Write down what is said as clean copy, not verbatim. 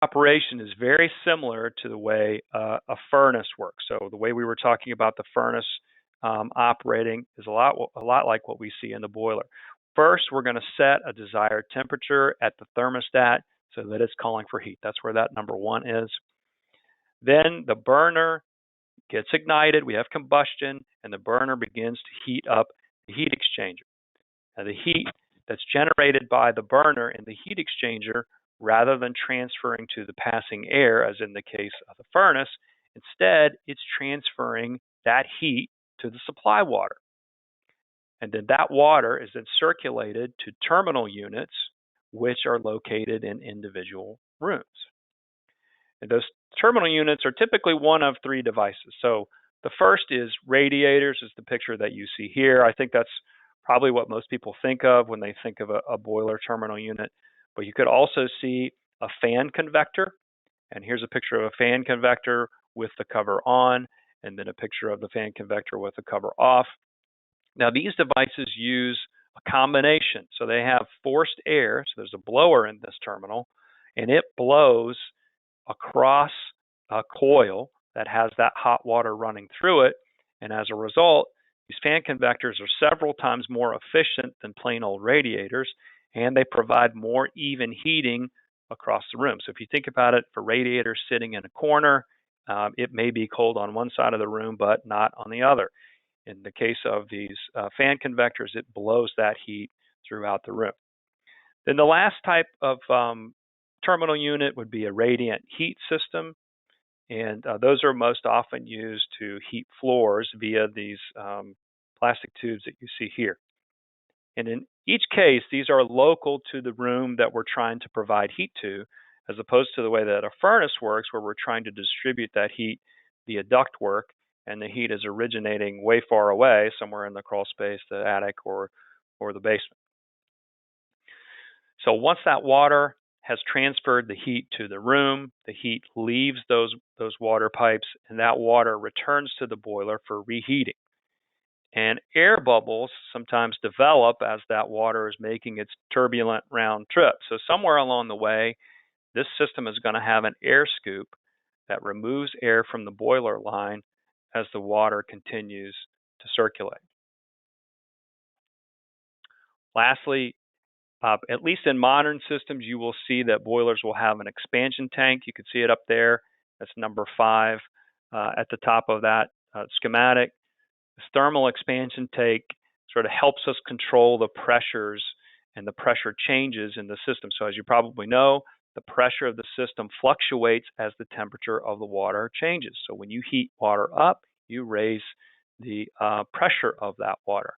operation is very similar to the way a furnace works. So the way we were talking about the furnace operating is a lot like what we see in the boiler. First, we're going to set a desired temperature at the thermostat so that it's calling for heat. That's where that number 1 is. Then the burner gets ignited, we have combustion, and the burner begins to heat up the heat exchanger. Now, the heat that's generated by the burner in the heat exchanger, rather than transferring to the passing air, as in the case of the furnace, instead it's transferring that heat to the supply water. And then that water is then circulated to terminal units, which are located in individual rooms. And those terminal units are typically one of 3 devices. So the first is radiators, is the picture that you see here. I think that's probably what most people think of when they think of a boiler terminal unit. But you could also see a fan convector. And here's a picture of a fan convector with the cover on, and then a picture of the fan convector with the cover off. Now, these devices use a combination. So they have forced air. So there's a blower in this terminal, and it blows across a coil that has that hot water running through it. And as a result, these fan convectors are several times more efficient than plain old radiators, and they provide more even heating across the room. So if you think about it, for radiators sitting in a corner, it may be cold on one side of the room, but not on the other. In the case of these fan convectors, it blows that heat throughout the room. Then the last type of terminal unit would be a radiant heat system, and those are most often used to heat floors via these plastic tubes that you see here. And in each case, these are local to the room that we're trying to provide heat to, as opposed to the way that a furnace works, where we're trying to distribute that heat via ductwork, and the heat is originating way far away, somewhere in the crawl space, the attic, or the basement. So once that water has transferred the heat to the room, the heat leaves those water pipes, and that water returns to the boiler for reheating. And air bubbles sometimes develop as that water is making its turbulent round trip. So somewhere along the way, this system is going to have an air scoop that removes air from the boiler line as the water continues to circulate. Lastly, at least in modern systems, you will see that boilers will have an expansion tank. You can see it up there. That's number 5 at the top of that schematic. This thermal expansion tank sort of helps us control the pressures and the pressure changes in the system. So as you probably know, the pressure of the system fluctuates as the temperature of the water changes. So when you heat water up, you raise the pressure of that water.